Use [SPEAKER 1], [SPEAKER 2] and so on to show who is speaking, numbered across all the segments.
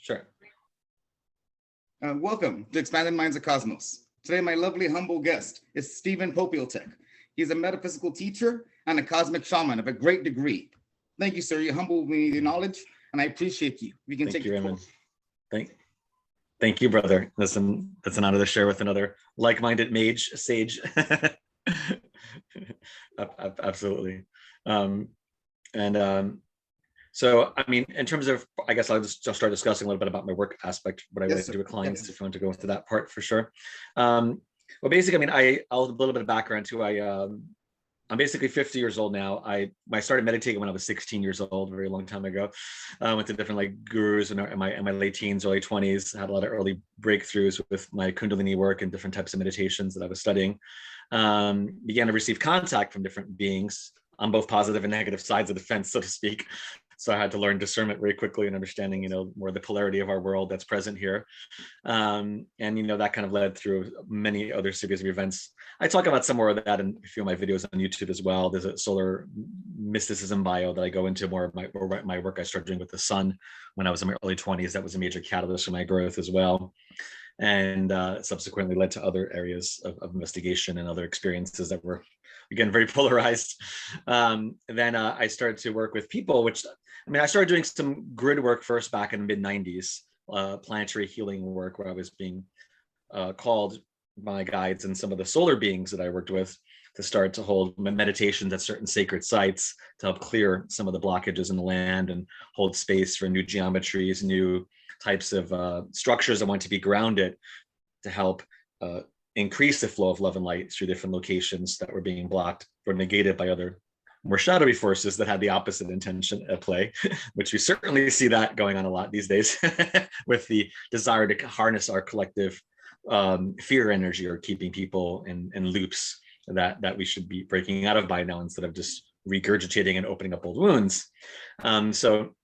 [SPEAKER 1] Sure.
[SPEAKER 2] Welcome to Expanded Minds of Cosmos. Today, my lovely, humble guest is Stephen Popiotek. He's a metaphysical teacher and a cosmic shaman of a great degree. Thank you, sir. You humbled me with your knowledge, and I appreciate you. We can
[SPEAKER 1] Thank you, Raymond. Thank you, brother. Listen, it's an honor to share with another like-minded sage. Absolutely. So, I mean, in terms of, I guess I'll just start discussing a little bit about my work aspect, what I really do with clients, if you want to go into that part for sure. Well, basically, I mean, I'll have a little bit of background too. I'm basically 50 years old now. I started meditating when I was 16 years old, a very long time ago. Went to different like gurus in my late teens, early 20s. Had a lot of early breakthroughs with my Kundalini work and different types of meditations that I was studying. Began to receive contact from different beings on both positive and negative sides of the fence, so to speak. So I had to learn discernment very quickly and understanding, more the polarity of our world that's present here. And, that kind of led through many other series of events. I talk about some more of that in a few of my videos on YouTube as well. There's a solar mysticism bio that I go into more of my work I started doing with the sun when I was in my early 20s. That was a major catalyst for my growth as well. And subsequently led to other areas of investigation and other experiences that were, again, very polarized. Then I started to work with people, I started doing some grid work first back in the mid 90s, planetary healing work, where I was being called by guides and some of the solar beings that I worked with to start to hold meditations at certain sacred sites to help clear some of the blockages in the land and hold space for new geometries, new types of structures that want to be grounded to help increase the flow of love and light through different locations that were being blocked or negated by other more shadowy forces that had the opposite intention at play, which we certainly see that going on a lot these days with the desire to harness our collective fear energy, or keeping people in loops that we should be breaking out of by now, instead of just regurgitating and opening up old wounds. So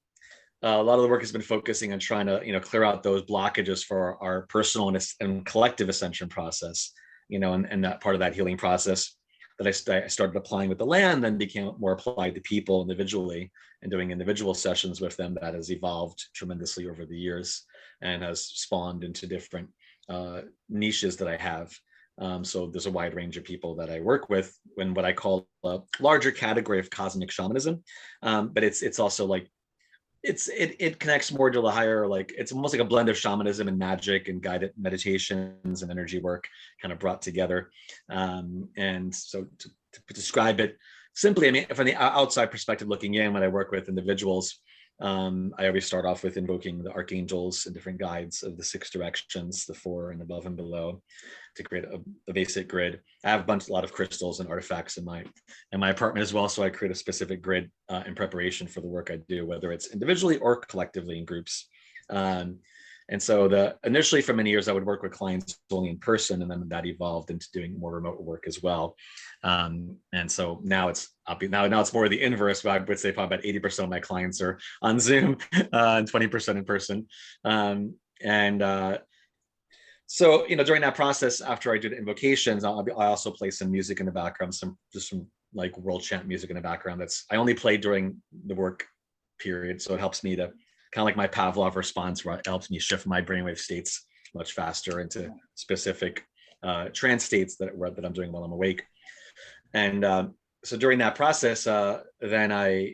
[SPEAKER 1] a lot of the work has been focusing on trying to, clear out those blockages for our personal and collective ascension process, and that part of that healing process that I started applying with the land, then became more applied to people individually, and doing individual sessions with them. That has evolved tremendously over the years and has spawned into different niches that I have. So there's a wide range of people that I work with in what I call a larger category of cosmic shamanism. But it's also like, it connects more to the higher, like it's almost like a blend of shamanism and magic and guided meditations and energy work kind of brought together. And so to describe it simply, from the outside perspective looking in, when I work with individuals, I always start off with invoking the archangels and different guides of the 6 directions, the 4 and above and below, to create a basic grid. I have a lot of crystals and artifacts in my apartment as well, so I create a specific grid in preparation for the work I do, whether it's individually or collectively in groups. And so initially for many years, I would work with clients only in person, and then that evolved into doing more remote work as well. And so now it's more the inverse, but I would say probably about 80% of my clients are on Zoom and 20% in person. So, during that process, after I did invocations, I also play some music in the background, some like world chant music in the background. I only play during the work period. So it helps me to kind of like my Pavlov response, where it helps me shift my brainwave states much faster into specific trance states that I'm doing while I'm awake. And so during that process, then I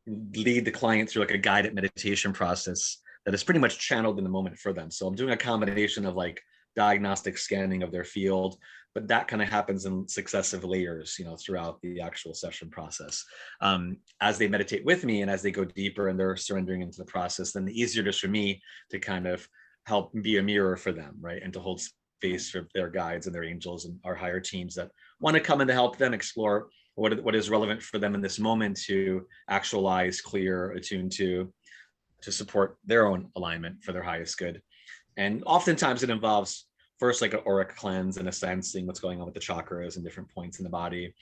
[SPEAKER 1] lead the client through like a guided meditation process that is pretty much channeled in the moment for them. So I'm doing a combination of like diagnostic scanning of their field, but that kind of happens in successive layers, throughout the actual session process. As they meditate with me and as they go deeper and they're surrendering into the process, then the easier it is for me to kind of help be a mirror for them, right? And to hold space for their guides and their angels and our higher teams that want to come in to help them explore what is relevant for them in this moment to actualize, clear, attune to support their own alignment for their highest good. And oftentimes it involves first like an auric cleanse, in a sense, seeing what's going on with the chakras and different points in the body.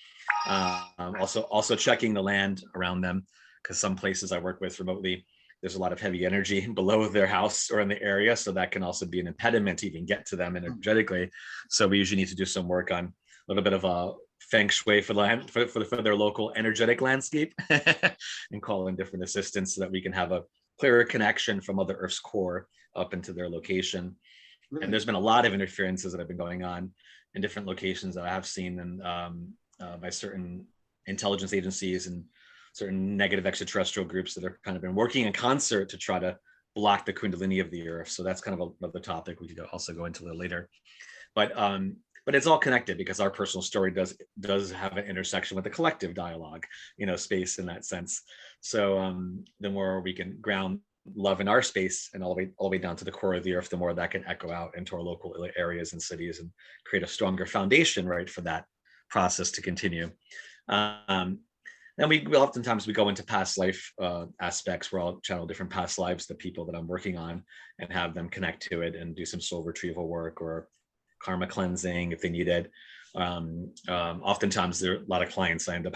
[SPEAKER 1] Also checking the land around them, because some places I work with remotely, there's a lot of heavy energy below their house or in the area. So that can also be an impediment to even get to them energetically. So we usually need to do some work on a little bit of a feng shui for their local energetic landscape and call in different assistants so that we can have a clearer connection from Mother Earth's core up into their location.
[SPEAKER 2] Really?
[SPEAKER 1] And there's been a lot of interferences that have been going on in different locations that I have seen, and by certain intelligence agencies and certain negative extraterrestrial groups that have kind of been working in concert to try to block the Kundalini of the Earth. So that's kind of another topic we could also go into a little later. But it's all connected because our personal story does have an intersection with the collective dialogue, space in that sense. So the more we can ground love in our space and all the way down to the core of the Earth, the more that can echo out into our local areas and cities and create a stronger foundation, right, for that process to continue. And we oftentimes we go into past life aspects where I'll channel different past lives, the people that I'm working on, and have them connect to it and do some soul retrieval work or karma cleansing if they need it. Oftentimes there are a lot of clients I end up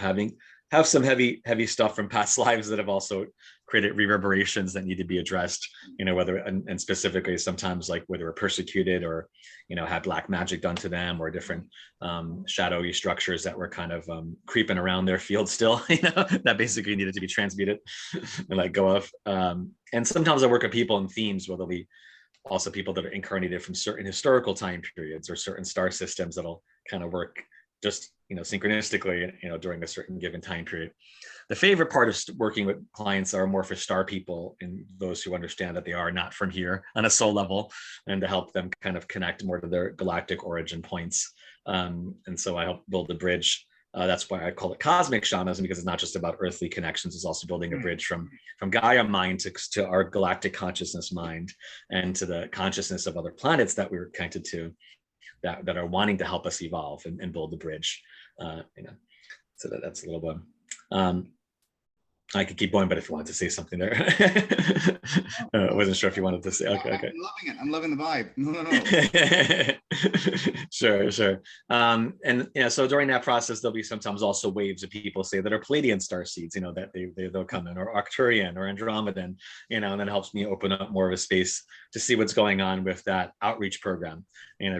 [SPEAKER 1] have some heavy stuff from past lives that have also created reverberations that need to be addressed, whether, and specifically sometimes like whether we're persecuted or, had black magic done to them, or different shadowy structures that were kind of creeping around their field still, that basically needed to be transmuted and let go of. And sometimes I work with people in themes where there'll be also people that are incarnated from certain historical time periods or certain star systems that'll kind of work just synchronistically during a certain given time period. The favorite part of working with clients are more for star people and those who understand that they are not from here on a soul level, and to help them kind of connect more to their galactic origin points. And so I help build the bridge. That's why I call it cosmic shamanism, because it's not just about earthly connections. It's also building a bridge from Gaia mind to our galactic consciousness mind, and to the consciousness of other planets that we were connected to, that are wanting to help us evolve and build the bridge. So that's a little bit. I could keep going, but if you wanted to say something there, I wasn't sure if you wanted to say. Okay.
[SPEAKER 2] I'm loving it. I'm loving the vibe. No.
[SPEAKER 1] Sure. And so during that process, there'll be sometimes also waves of people say that are Pleiadian star seeds, that they'll come in, or Arcturian or Andromedan, and that helps me open up more of a space to see what's going on with that outreach program,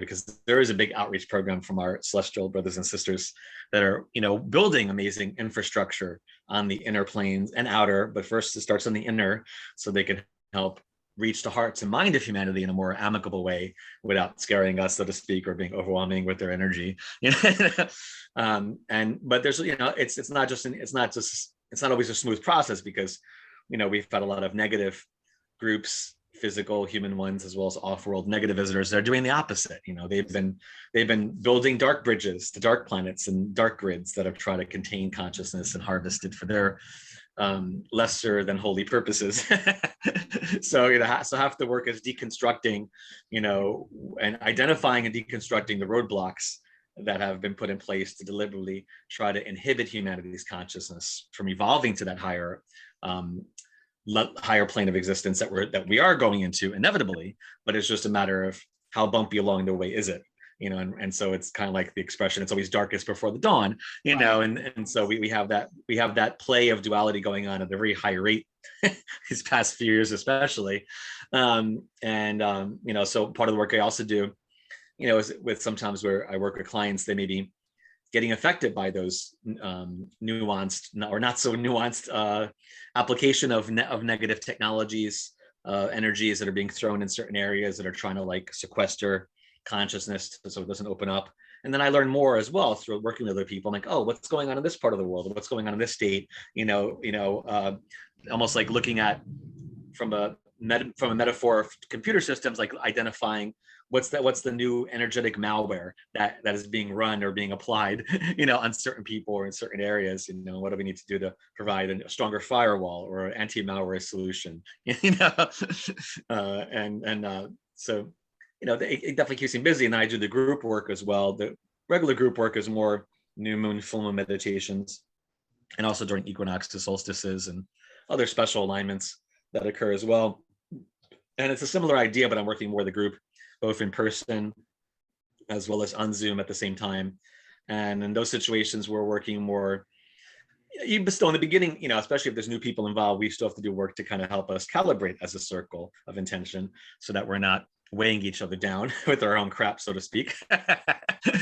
[SPEAKER 1] because there is a big outreach program from our celestial brothers and sisters that are, building amazing infrastructure on the inner planes and outer, but first it starts on the inner, so they can help reach the hearts and mind of humanity in a more amicable way without scaring us, so to speak, or being overwhelming with their energy. But there's, it's not always a smooth process, because, we've had a lot of negative groups, physical human ones, as well as off-world negative visitors. They're doing the opposite. They've been building dark bridges to dark planets and dark grids that have tried to contain consciousness and harvested for their lesser than holy purposes. So half the work is deconstructing, and identifying and deconstructing the roadblocks that have been put in place to deliberately try to inhibit humanity's consciousness from evolving to that higher plane of existence that we are going into inevitably. But it's just a matter of how bumpy along the way is it, and so it's kind of like the expression, it's always darkest before the dawn, and so we have that play of duality going on at a very high rate these past few years especially. So part of the work I also do, is with sometimes where I work with clients, they may be getting affected by those nuanced or not so nuanced application of negative technologies, energies that are being thrown in certain areas that are trying to like sequester consciousness so it doesn't open up. And then I learn more as well through working with other people. I'm like, oh, what's going on in this part of the world? What's going on in this state? Almost like looking at from a metaphor of computer systems, like identifying what's the new energetic malware that is being run or being applied, on certain people or in certain areas. What do we need to do to provide a stronger firewall or an anti-malware solution? So it definitely keeps me busy. And I do the group work as well. The regular group work is more new moon, full moon meditations, and also during equinoxes, solstices, and other special alignments that occur as well. And it's a similar idea, but I'm working more the group, both in person as well as on Zoom at the same time. And in those situations, we're working more, even still in the beginning, especially if there's new people involved, we still have to do work to kind of help us calibrate as a circle of intention so that we're not weighing each other down with our own crap, so to speak.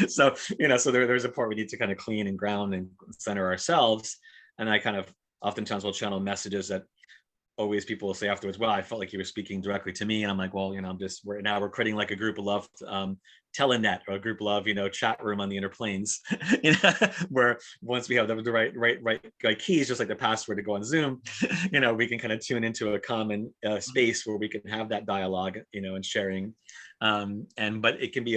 [SPEAKER 1] So there's a part we need to kind of clean and ground and center ourselves. And I kind of oftentimes will channel messages that always people will say afterwards, well, I felt like he was speaking directly to me. And I'm like, well, we're creating like a group of love telenet, or a group of love, chat room on the inner planes, where once we have the right keys, just like the password to go on Zoom, we can kind of tune into a common space where we can have that dialogue, and sharing. But it can be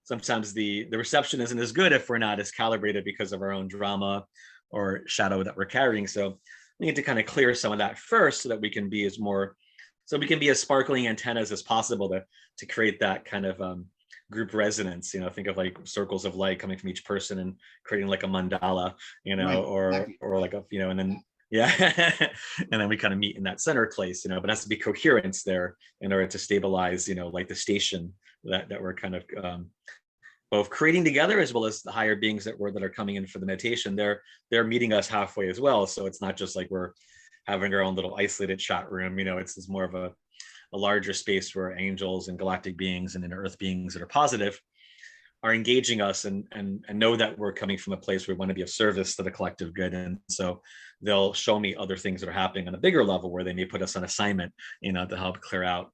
[SPEAKER 1] sometimes the reception isn't as good if we're not as calibrated because of our own drama or shadow that we're carrying. So we need to kind of clear some of that first, so that we can be as sparkling antennas as possible to create that kind of group resonance. Think of like circles of light coming from each person and creating like a mandala,
[SPEAKER 2] Right.
[SPEAKER 1] or like and then yeah, and then we kind of meet in that center place, but it has to be coherence there in order to stabilize, like the station that we're kind of both creating together, as well as the higher beings that are coming in for the meditation. They're meeting us halfway as well. So it's not just like we're having our own little isolated chat room. It's more of a larger space where angels and galactic beings and inner earth beings that are positive are engaging us and know that we're coming from a place where we want to be of service to the collective good. And so they'll show me other things that are happening on a bigger level, where they may put us on assignment, to help clear out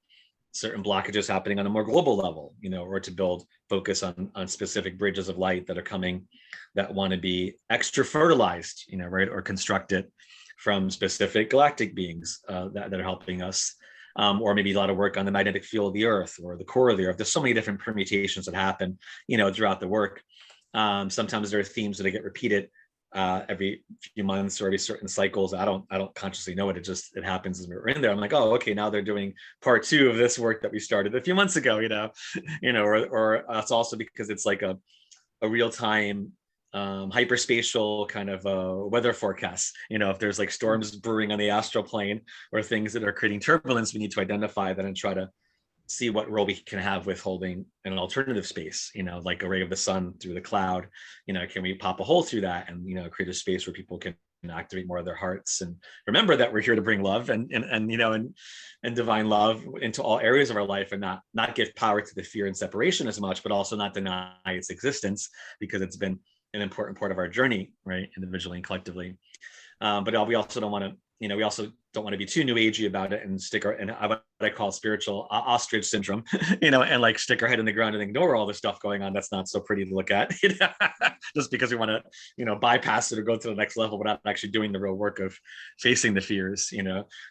[SPEAKER 1] certain blockages happening on a more global level, or to build focus on specific bridges of light that are coming, that want to be extra fertilized, right, or constructed from specific galactic beings that are helping us, or maybe a lot of work on the magnetic field of the earth or the core of the earth. There's so many different permutations that happen, throughout the work. Sometimes there are themes that get repeated every few months or every certain cycles. I don't consciously know it. It happens as we're in there. I'm like, oh, okay, now they're doing part 2 of this work that we started a few months ago, or it's also because it's like a real-time hyperspatial kind of weather forecast. If there's like storms brewing on the astral plane or things that are creating turbulence, we need to identify that and try to see what role we can have with holding an alternative space, like a ray of the sun through the cloud. Can we pop a hole through that and, create a space where people can activate more of their hearts and remember that we're here to bring love and divine love into all areas of our life, and not give power to the fear and separation as much, but also not deny its existence, because it's been an important part of our journey, right, individually and collectively. But we also don't want to, we also don't want to be too new agey about it and what I call spiritual ostrich syndrome, and like stick our head in the ground and ignore all the stuff going on that's not so pretty to look at, just because we want to, bypass it or go to the next level without actually doing the real work of facing the fears.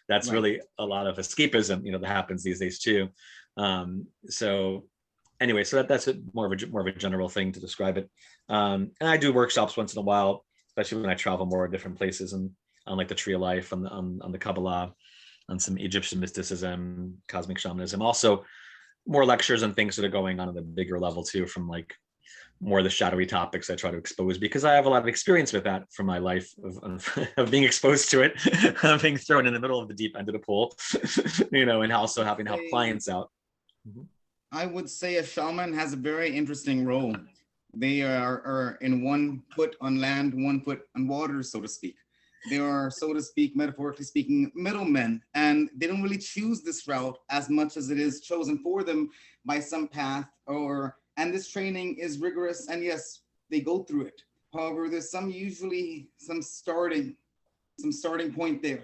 [SPEAKER 1] That's right. Really a lot of escapism, that happens these days too. So anyway, so that's more of a general thing to describe it. And I do workshops once in a while, especially when I travel more different places, and on like the Tree of Life, on the Kabbalah, on some Egyptian mysticism, cosmic shamanism, also more lectures and things that are going on at the bigger level too, from like more of the shadowy topics I try to expose, because I have a lot of experience with that from my life of being exposed to it, being thrown in the middle of the deep end of the pool, and also having to help clients out.
[SPEAKER 2] I would say a shaman has a very interesting role. They are in one foot on land, one foot on water, so to speak. They are, so to speak, metaphorically speaking, middlemen, and they don't really choose this route as much as it is chosen for them by some path, and this training is rigorous, and yes, they go through it. However, there's usually some starting point there.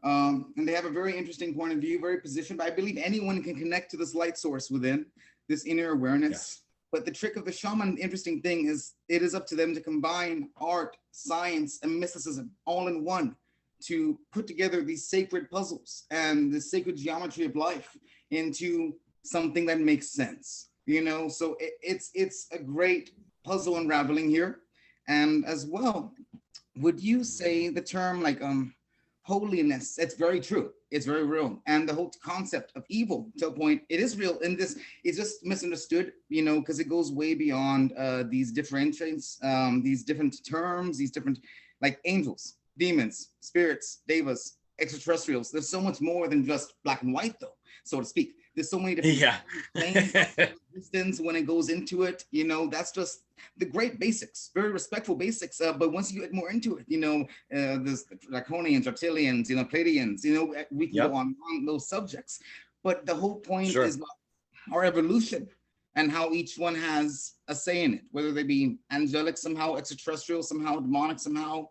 [SPEAKER 2] And they have a very interesting point of view, very positioned, but I believe anyone can connect to this light source within, this inner awareness. Yeah. But the trick of the shaman, the interesting thing is, it is up to them to combine art, science, and mysticism all in one, to put together these sacred puzzles and the sacred geometry of life into something that makes sense. So it's a great puzzle unraveling here. And as well, would you say the term like holiness? It's very true. It's very real. And the whole concept of evil, to a point, it is real. And this is just misunderstood, because it goes way beyond these differentiations, these different terms, these different, like angels, demons, spirits, devas, extraterrestrials. There's so much more than just black and white, though, so to speak. There's so many different things when it goes into it. That's just the great basics, very respectful basics. But once you get more into it, there's draconians, reptilians, Pleiadians, we can go on those subjects. But the whole point is our evolution and how each one has a say in it, whether they be angelic somehow, extraterrestrial somehow, demonic somehow.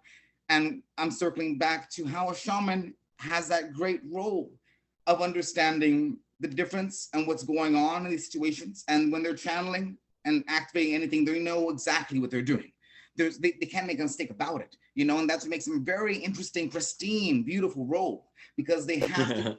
[SPEAKER 2] And I'm circling back to how a shaman has that great role of understanding the difference and what's going on in these situations. And when they're channeling and activating anything, they know exactly what they're doing. They can't make a mistake about it, you know, and that's what makes them a very interesting, pristine, beautiful role, because they have to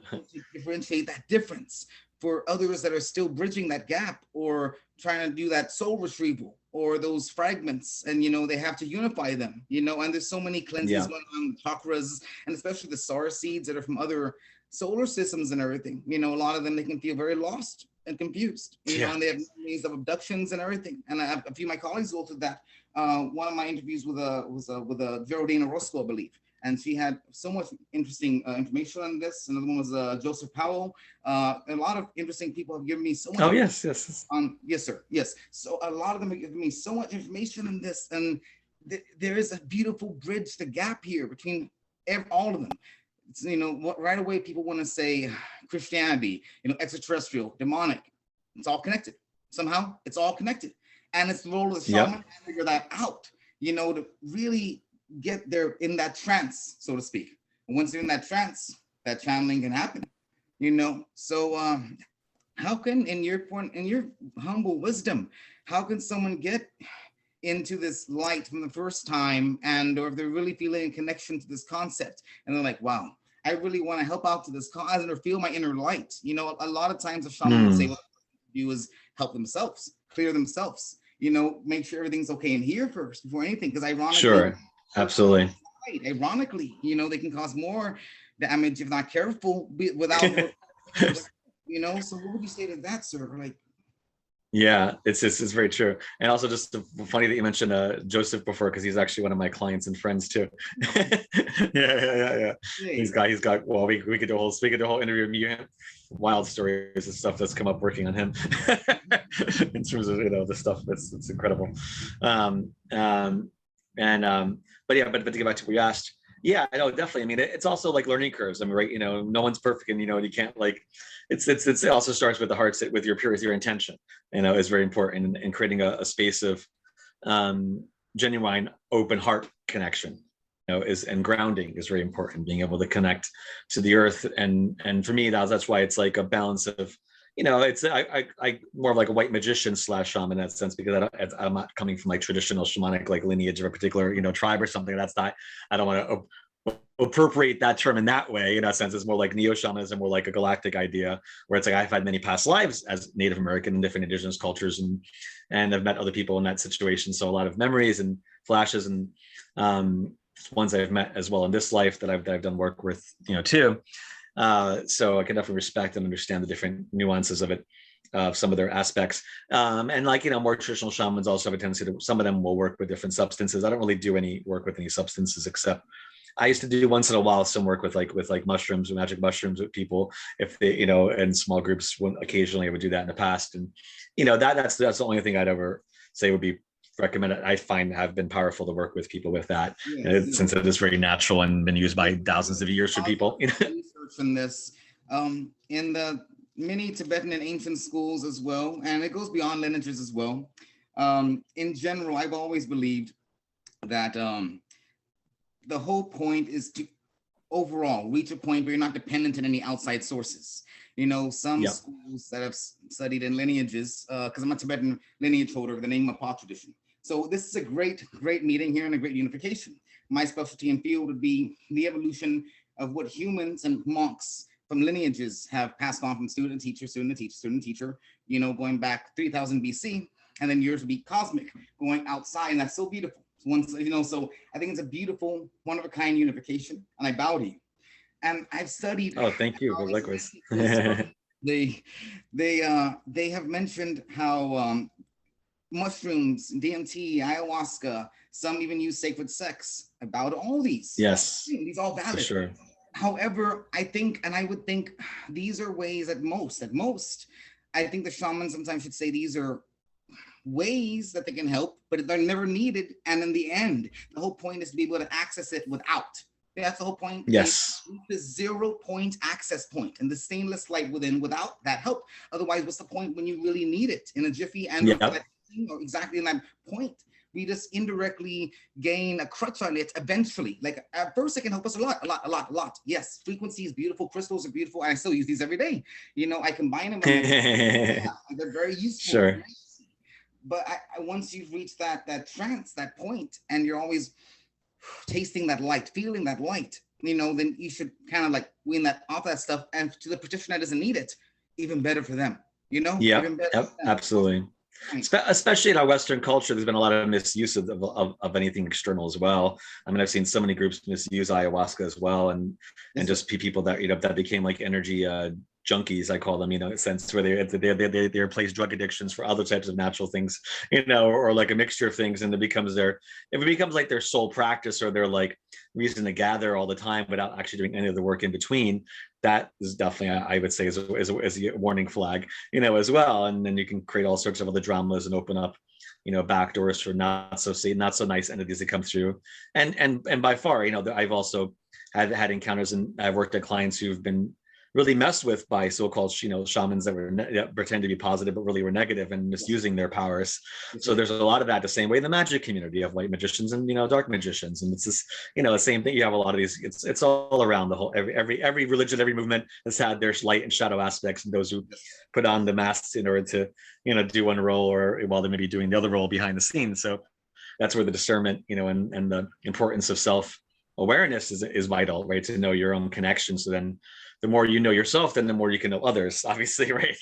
[SPEAKER 2] differentiate that difference for others that are still bridging that gap or trying to do that soul retrieval or those fragments. And, you know, they have to unify them, you know, and there's so many cleanses going on, chakras, and especially the star seeds that are from other solar systems and everything. You know, a lot of them, they can feel very lost and confused, you know, and they have memories of abductions and everything. And I have a few of my colleagues go through that. One of my interviews was with a Geraldine Orozco, I believe, and she had so much interesting information on this. Another one was Joseph Powell. A lot of interesting people have given me so much.
[SPEAKER 1] Oh, yes.
[SPEAKER 2] Yes, sir. Yes. So a lot of them have given me so much information on this, and there is a beautiful bridge, the gap here between all of them. It's, you know, right away people want to say Christianity, you know, extraterrestrial, demonic. It's all connected. Somehow it's all connected. And it's the role of the shaman to figure that out, you know, to really get there in that trance, so to speak. And once they're in that trance, that channeling can happen, you know. So how can, in your humble wisdom, how can someone get into this light from the first time, and or if they're really feeling a connection to this concept and they're like, wow, I really want to help out to this cause or feel my inner light? You know, a lot of times a shaman would say what they do is help themselves, clear themselves, you know, make sure everything's okay in here first before anything. Because ironically,
[SPEAKER 1] absolutely.
[SPEAKER 2] Ironically, you know, they can cause more damage if not careful without, you know. So what would you say to that, sir? Like,
[SPEAKER 1] yeah, it's very true. And also just funny that you mentioned Joseph before, because he's actually one of my clients and friends too. yeah. He's got well, we could do a whole interview of me, wild stories and stuff that's come up working on him in terms of, you know, the stuff it's incredible. But to get back to what you asked, yeah, I know, definitely. I mean, it's also like learning curves. I mean, right, you know, no one's perfect, and, you know, you can't, like, it also starts with the heart, with your intention, you know, is very important in creating a space of genuine open heart connection, you know, and grounding is very important, being able to connect to the earth. And for me, that's why it's like a balance of, you know, it's I more of like a white magician / shaman in that sense, because I'm not coming from like traditional shamanic like lineage of a particular, you know, tribe or something. That's not, I don't want to appropriate that term in that way. In that sense, it's more like neo-shamanism, more like a galactic idea, where it's like I've had many past lives as Native American in different indigenous cultures, and I've met other people in that situation. So a lot of memories and flashes, and ones I've met as well in this life that I've done work with, you know, too. So I can definitely respect and understand the different nuances of it, some of their aspects. And like, you know, more traditional shamans also have a tendency to, some of them will work with different substances. I don't really do any work with any substances, except I used to do once in a while some work with like mushrooms, magic mushrooms with people, if they, you know, in small groups. When occasionally I would do that in the past. And, you know, that's the only thing I'd ever say would be recommended. I find have been powerful to work with people with that, since it is very natural and been used by thousands of years for people.
[SPEAKER 2] Research in this, in the many Tibetan and ancient schools as well, and it goes beyond lineages as well. In general, I've always believed that the whole point is to overall reach a point where you're not dependent on any outside sources. You know, some schools that have studied in lineages, because I'm a Tibetan lineage holder of the Nyingma tradition. So this is a great meeting here and a great unification. My specialty and field would be the evolution of what humans and monks from lineages have passed on from student to teacher, student to teacher, student to teacher, you know, going back 3000 BC, and then yours would be cosmic, going outside, and that's so beautiful. Once, you know, so I think it's a beautiful, one of a kind unification, and I bow to you. And I've studied.
[SPEAKER 1] Oh, thank you. Likewise.
[SPEAKER 2] They have mentioned how mushrooms, DMT, ayahuasca, some even use sacred sex. I bow to all these.
[SPEAKER 1] Yes,
[SPEAKER 2] these all valid.
[SPEAKER 1] For sure.
[SPEAKER 2] However, I think, and I would think, these are ways at most, I think the shaman sometimes should say these are ways that they can help, but they're never needed. And in the end, the whole point is to be able to access it without. That's the whole point.
[SPEAKER 1] Yes.
[SPEAKER 2] The 0 point access point and the stainless light without that help. Otherwise, what's the point when you really need it in a jiffy and or exactly in that point? we just indirectly gain a crutch on it eventually. Like at first it can help us a lot. Yes, frequency is beautiful, crystals are beautiful, and I still use these every day. You know, I combine them and they're very useful.
[SPEAKER 1] Sure.
[SPEAKER 2] But once you've reached that trance, that point, and you're always tasting that light, feeling that light, you know, then you should kind of like wean that off that stuff. And to the practitioner that doesn't need it, even better for them, you know?
[SPEAKER 1] Yeah, absolutely. Especially in our Western culture, there's been a lot of misuse of anything external as well. I mean, I've seen so many groups misuse ayahuasca as well, and just people that, you know, that became like energy junkies, I call them, you know, in a sense where they replace drug addictions for other types of natural things, you know, or like a mixture of things, and it becomes like their sole practice or their like reason to gather all the time without actually doing any of the work in between. That is definitely, I would say, is a warning flag, you know, as well. And then you can create all sorts of other dramas and open up, you know, backdoors for not so nice entities that come through. And by far, you know, I've also had encounters, and I've worked with clients who've been really messed with by so-called, you know, shamans that pretend to be positive but really were negative and misusing their powers. So there's a lot of that, the same way in the magic community of white magicians and, you know, dark magicians, and it's this, you know, the same thing. You have a lot of these. It's all around the whole. Every religion, every movement has had their light and shadow aspects, and those who put on the masks in order to, you know, do one role or while they may be doing the other role behind the scenes. So that's where the discernment, you know, and the importance of self-awareness is vital, right? To know your own connection. So then the more you know yourself, then the more you can know others, obviously, right?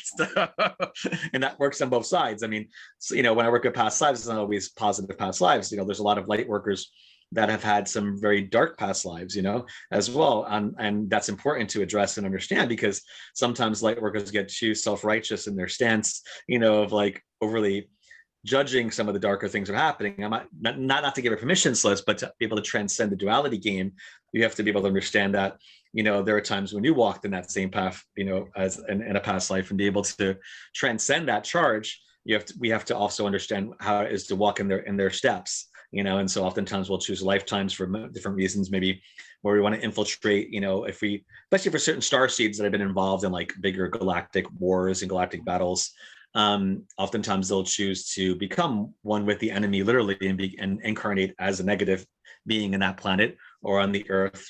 [SPEAKER 1] And that works on both sides. I mean, so, you know, when I work with past lives, it's not always positive past lives. You know, there's a lot of light workers that have had some very dark past lives, you know, as well. And that's important to address and understand, because sometimes light workers get too self-righteous in their stance, you know, of like overly judging some of the darker things that are happening. I'm not to give a permission slip, but to be able to transcend the duality game, you have to be able to understand that, you know, there are times when you walked in that same path, you know, as in a past life, and be able to transcend that charge. We have to also understand how it is to walk in their steps, you know. And so oftentimes we'll choose lifetimes for different reasons, maybe where we want to infiltrate, you know, especially for certain star seeds that have been involved in like bigger galactic wars and galactic battles. Oftentimes they'll choose to become one with the enemy, literally, and incarnate as a negative being in that planet or on the earth,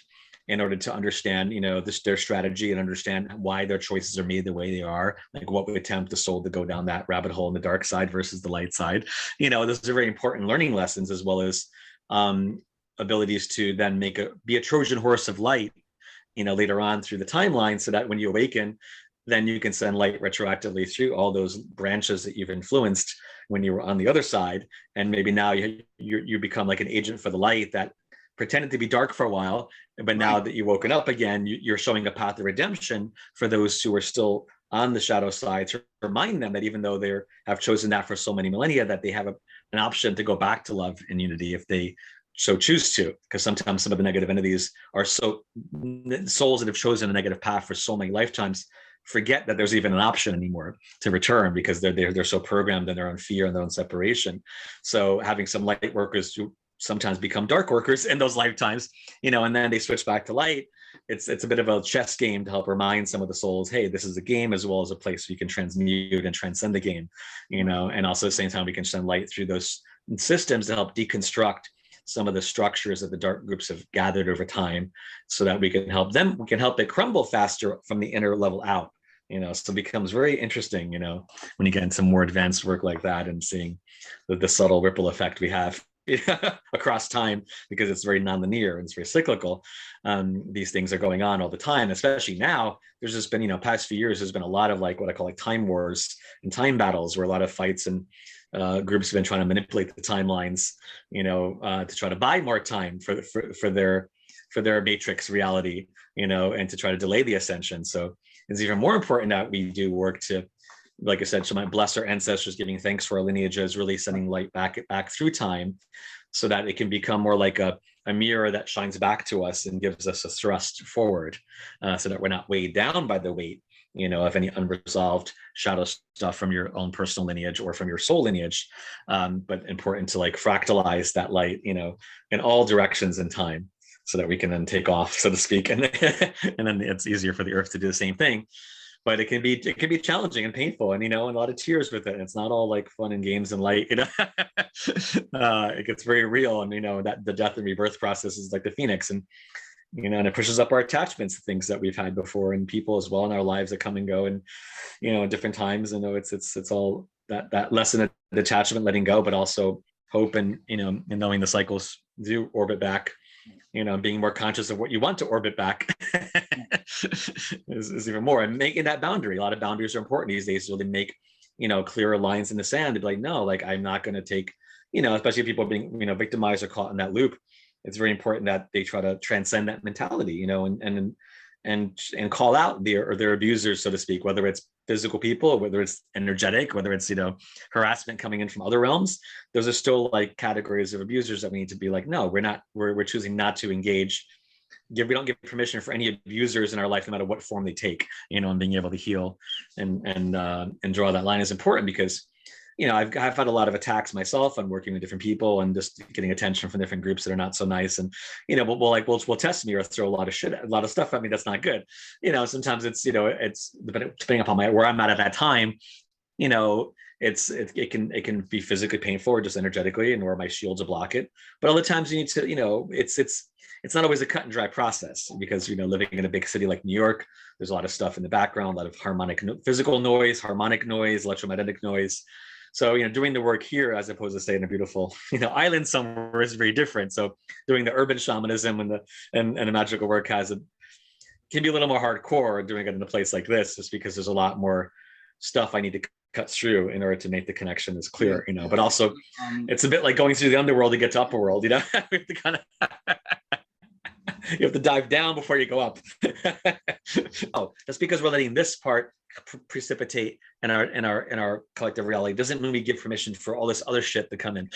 [SPEAKER 1] in order to understand, you know, their strategy and understand why their choices are made the way they are, like what would tempt the soul to go down that rabbit hole in the dark side versus the light side. You know, those are very important learning lessons, as well as abilities to then be a Trojan horse of light, you know, later on through the timeline, so that when you awaken, then you can send light retroactively through all those branches that you've influenced when you were on the other side. And maybe now you become like an agent for the light that pretended to be dark for a while, but now that you've woken up again, you're showing a path of redemption for those who are still on the shadow side, to remind them that even though they have chosen that for so many millennia, that they have an option to go back to love and unity if they so choose to. Because sometimes some of the negative entities are souls that have chosen a negative path for so many lifetimes forget that there's even an option anymore to return, because they're so programmed in their own fear and their own separation. So having some light workers who sometimes become dark workers in those lifetimes, you know, and then they switch back to light. It's a bit of a chess game to help remind some of the souls, hey, this is a game as well as a place where you can transmute and transcend the game, you know. And also at the same time, we can send light through those systems to help deconstruct some of the structures that the dark groups have gathered over time, so that we can help it crumble faster from the inner level out, you know. So it becomes very interesting, you know, when you get into more advanced work like that and seeing the subtle ripple effect we have across time, because it's very nonlinear and it's very cyclical. These things are going on all the time, especially now. There's just been, you know, past few years, there's been a lot of like what I call like time wars and time battles, where a lot of fights and groups have been trying to manipulate the timelines, you know, to try to buy more time for their matrix reality, you know, and to try to delay the ascension. So it's even more important that we do work to, like I said, to bless our ancestors, giving thanks for our lineages, really sending light back through time, so that it can become more like a mirror that shines back to us and gives us a thrust forward, so that we're not weighed down by the weight, you know, of any unresolved shadow stuff from your own personal lineage or from your soul lineage. But important to like fractalize that light, you know, in all directions in time, so that we can then take off, so to speak, and then it's easier for the earth to do the same thing. but it can be challenging and painful, and and a lot of tears with it. And it's not all like fun and games and light. It gets very real, and that the death and rebirth process is like the phoenix, and and it pushes up our attachments to things that we've had before, and people as well in our lives that come and go, and at different times. And it's all that lesson of detachment, letting go, but also hope, and and knowing the cycles do orbit back. Being more conscious of what you want to orbit back is even more, and making that boundary. A lot of boundaries are important these days to really make clearer lines in the sand to be like, no, like I'm not going to take, especially if people are being victimized or caught in that loop. It's very important that they try to transcend that mentality, and call out their abusers, so to speak, whether it's physical people, whether it's energetic, whether it's harassment coming in from other realms. Those are still like categories of abusers that we need to be like, no, we're choosing not to engage. We don't give permission for any abusers in our life, no matter what form they take. And being able to heal and draw that line is important, because I've had a lot of attacks myself on working with different people and just getting attention from different groups that are not so nice. And, will test me or throw a lot of stuff at me that's not good. Sometimes it's depending upon where I'm at that time, it can be physically painful or just energetically, and where my shields will block it. But other times you need to, it's not always a cut and dry process, because, living in a big city like New York, there's a lot of stuff in the background, a lot of physical noise, harmonic noise, electromagnetic noise. So, doing the work here, as opposed to say in a beautiful, island somewhere, is very different. So doing the urban shamanism and the magical work can be a little more hardcore doing it in a place like this, just because there's a lot more stuff I need to cut through in order to make the connection as clear, but also it's a bit like going through the underworld to get to upper world, we have to kind of you have to dive down before you go up. Oh, just because we're letting this part precipitate in our collective reality doesn't mean we give permission for all this other shit to come in.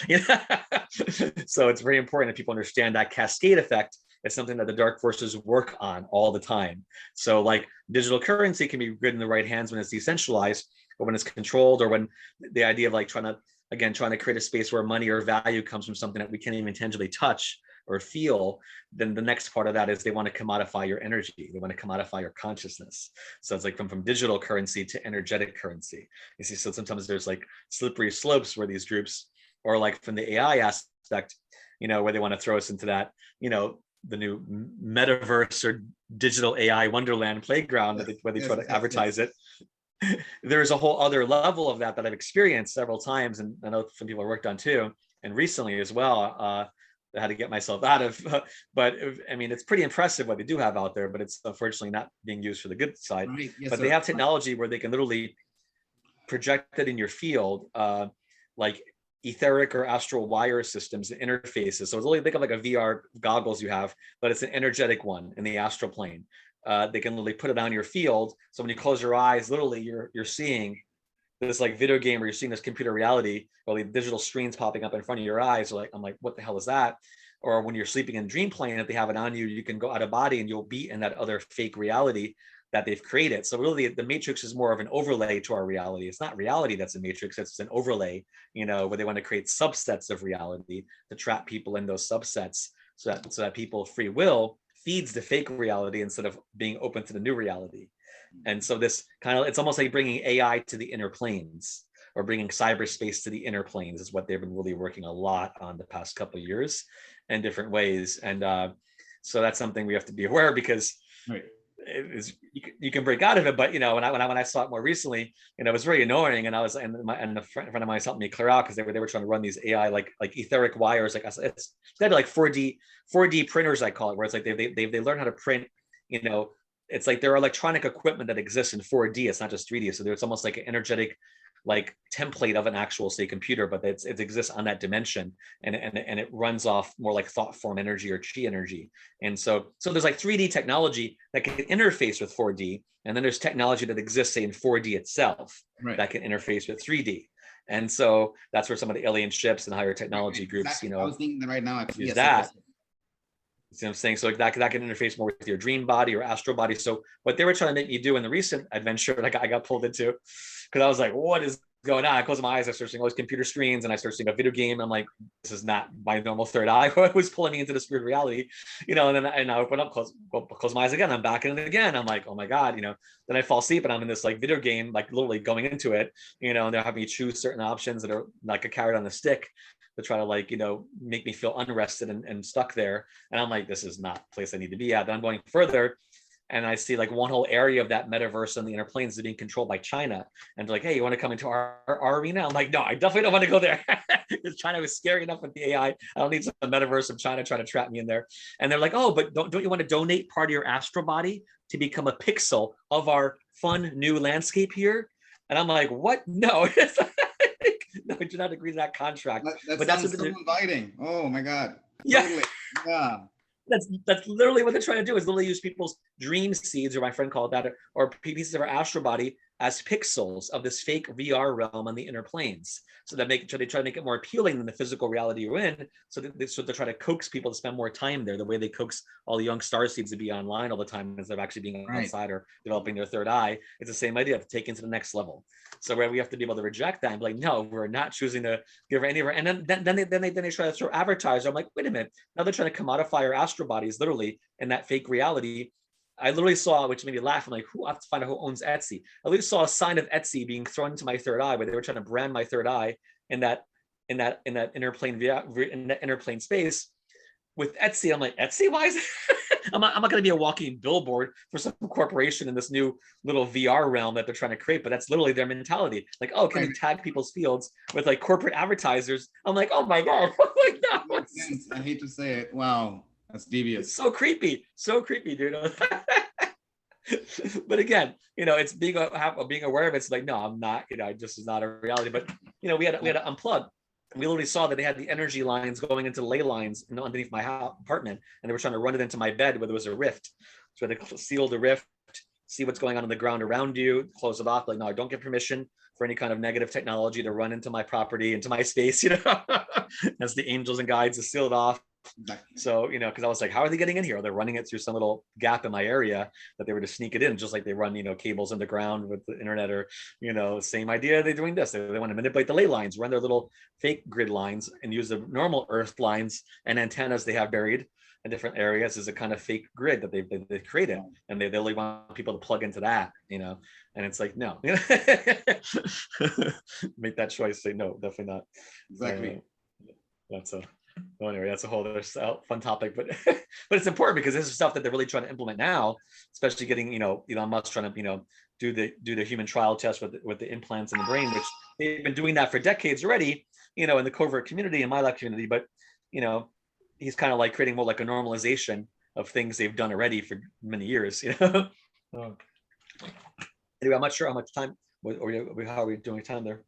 [SPEAKER 1] So it's very important that people understand that cascade effect is something that the dark forces work on all the time. So like digital currency can be good in the right hands when it's decentralized, but when it's controlled, or when the idea of like trying to create a space where money or value comes from something that we can't even tangibly touch or feel, then the next part of that is they want to commodify your energy. They want to commodify your consciousness. So it's like from digital currency to energetic currency. You see, so sometimes there's like slippery slopes where these groups, or like from the AI aspect, where they want to throw us into that, the new metaverse or digital AI wonderland playground, where they try to advertise it. There's a whole other level of that I've experienced several times, and I know some people have worked on too, and recently as well. I had to get myself out of, but I mean, it's pretty impressive what they do have out there, but it's unfortunately not being used for the good side. Right. Yes, but they have technology where they can literally project it in your field, like etheric or astral wire systems and interfaces. So it's really, think of like a VR goggles you have, but it's an energetic one in the astral plane. They can literally put it on your field. So when you close your eyes, literally you're seeing this like video game where you're seeing this computer reality, or the digital screens popping up in front of your eyes. So I'm like, what the hell is that? Or when you're sleeping in dream plane, if they have it on you, you can go out of body and you'll be in that other fake reality that they've created. So really the matrix is more of an overlay to our reality. It's not reality that's a matrix, it's an overlay, where they want to create subsets of reality to trap people in those subsets, so that people free will feeds the fake reality instead of being open to the new reality. And so this it's almost like bringing AI to the inner planes, or bringing cyberspace to the inner planes, is what they've been really working a lot on the past couple of years in different ways. And so that's something we have to be aware of, because right. You can break out of it, but when I saw it more recently, it was very annoying, and a friend of mine helped me clear out, because they were trying to run these AI like etheric wires, like it's got like 4D printers, I call it, where it's like they learn how to print, it's like their electronic equipment that exists in 4D. It's not just 3D. So it's almost like an energetic like template of an actual, say, computer, but it exists on that dimension, and it runs off more like thought form energy or chi energy. And so there's like 3D technology that can interface with 4D, and then there's technology that exists, say, in 4D itself, right, that can interface with 3D. And so that's where some of the alien ships and higher technology groups, exactly. I was thinking that right now, actually, use that. You see what I'm saying? So that can interface more with your dream body or astral body. So what they were trying to make me do in the recent adventure, like I got pulled into, because I was like, what is going on. I close my eyes, I start seeing all these computer screens, and I start seeing a video game. I'm like, this is not my normal third eye. It was pulling me into the spirit reality, and then I open up, close my eyes again. I'm back in it again. I'm like, oh my God, then I fall asleep and I'm in this like video game, like literally going into it, and they're having me choose certain options that are like a carrot on a stick to try to like, make me feel unrested and stuck there. And I'm like, this is not the place I need to be at. Then I'm going further, and I see like one whole area of that metaverse and the inner planes is being controlled by China. And they're like, hey, you want to come into our arena? I'm like, no, I definitely don't want to go there. Because China was scary enough with the AI. I don't need some metaverse of China trying to trap me in there. And they're like, oh, but don't you want to donate part of your astral body to become a pixel of our fun new landscape here? And I'm like, what? No. No, I do not agree to that contract.
[SPEAKER 2] But sounds so inviting. Oh my God.
[SPEAKER 1] Yeah.
[SPEAKER 2] Totally. Yeah.
[SPEAKER 1] That's literally what they're trying to do, is literally use people's dream seeds, or my friend called that, or pieces of our astral body as pixels of this fake VR realm on the inner planes. So they try to make it more appealing than the physical reality you're in. So they try to coax people to spend more time there. The way they coax all the young star seeds to be online all the time instead of actually being outside or developing their third eye. It's the same idea, to take into the next level. So where we have to be able to reject that and be like, no, we're not choosing to give her any. And then they try to throw advertiser. I'm like, wait a minute. Now they're trying to commodify our astral bodies literally in that fake reality. I literally saw, which made me laugh. I'm like, I have to find out who owns Etsy. I literally saw a sign of Etsy being thrown into my third eye, where they were trying to brand my third eye in that inner plane space with Etsy. I'm like, Etsy? Why is it? I'm not going to be a walking billboard for some corporation in this new little VR realm that they're trying to create. But that's literally their mentality. Like, oh, can you tag people's fields with like corporate advertisers? I'm like, oh my God. Like, no.
[SPEAKER 2] I hate to say it. Wow. That's devious.
[SPEAKER 1] So creepy, dude. But again, it's being aware of it. It's like, no, I'm not. This is not a reality. But we had to unplug. We literally saw that they had the energy lines going into ley lines underneath my apartment, and they were trying to run it into my bed where there was a rift. So they had to seal the rift, see what's going on the ground around you, close it off. Like, no, I don't get permission for any kind of negative technology to run into my property, into my space. As the angels and guides to seal it off. So, because I was like, how are they getting in here? They're running it through some little gap in my area that they were to sneak it in, just like they run, cables underground with the internet, or, same idea. They're doing this. They want to manipulate the ley lines, run their little fake grid lines, and use the normal earth lines and antennas they have buried in different areas as a kind of fake grid that they've created. And they only want people to plug into that, and it's like, no. Make that choice. Say, no, definitely not.
[SPEAKER 2] Exactly.
[SPEAKER 1] Anyway, that's a whole other fun topic, but but it's important because this is stuff that they're really trying to implement now, especially getting Elon Musk trying to do the human trial test with the implants in the brain, which they've been doing that for decades already, in the covert community and my lab community, but he's kind of like creating more like a normalization of things they've done already for many years. Anyway, I'm not sure how much time or how are we doing time there.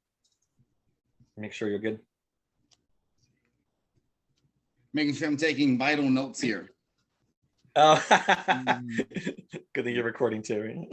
[SPEAKER 1] Make sure you're good.
[SPEAKER 2] Making sure I'm taking vital notes here.
[SPEAKER 1] Oh, good thing you're recording too.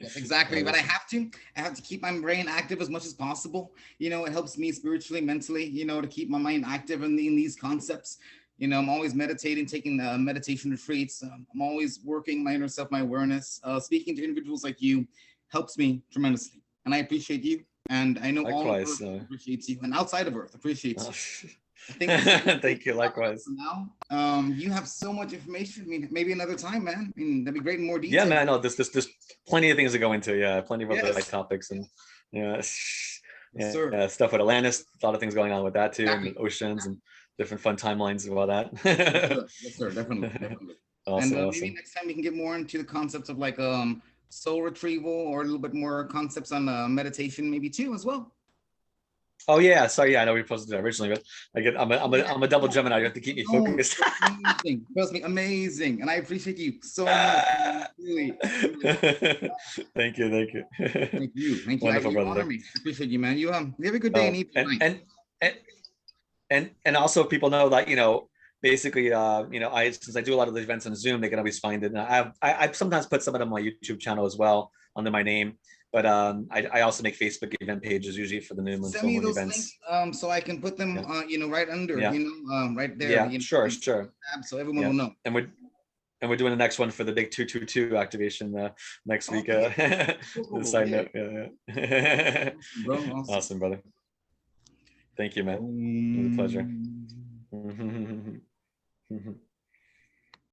[SPEAKER 2] Yes, exactly. But I have to keep my brain active as much as possible. It helps me spiritually, mentally, to keep my mind active in these concepts. I'm always meditating, taking meditation retreats. I'm always working my inner self, my awareness. Speaking to individuals like you helps me tremendously. And I appreciate you. And I know
[SPEAKER 1] likewise,
[SPEAKER 2] all of Earth appreciates you. And outside of Earth appreciates you.
[SPEAKER 1] Thank you. Likewise.
[SPEAKER 2] Now, you have so much information. I mean, maybe another time, man. I mean, that'd be great in more detail.
[SPEAKER 1] Yeah, man. No, there's plenty of things to go into. Yeah, plenty of other topics, and stuff with Atlantis. A lot of things going on with that too, and oceans and different fun timelines and all that.
[SPEAKER 2] Yes, sir. Definitely.
[SPEAKER 1] Awesome,
[SPEAKER 2] and maybe next time we can get more into the concepts of like soul retrieval, or a little bit more concepts on meditation, maybe too, as well.
[SPEAKER 1] Oh yeah, sorry. Yeah, I know we posted that originally, but I'm a double Gemini. You have to keep me focused.
[SPEAKER 2] Amazing. Trust me, amazing, and I appreciate you so much. Really.
[SPEAKER 1] Thank you.
[SPEAKER 2] Thank you.
[SPEAKER 1] Wonderful, brother.
[SPEAKER 2] Honor me. I appreciate you, man. You have a good day
[SPEAKER 1] and also people know that basically since I do a lot of the events on Zoom, they can always find it. And I sometimes put some of them on my YouTube channel as well under my name. But I also make Facebook event pages usually for the new moon
[SPEAKER 2] Send me those
[SPEAKER 1] events.
[SPEAKER 2] Links, so I can put them, right under, right there.
[SPEAKER 1] Yeah, sure.
[SPEAKER 2] So everyone will know.
[SPEAKER 1] And And we're doing the next one for the big 222 activation next week.
[SPEAKER 2] Cool.
[SPEAKER 1] Side note. Yeah.
[SPEAKER 2] Bro, awesome.
[SPEAKER 1] Awesome, brother. Thank you, man. It was a pleasure.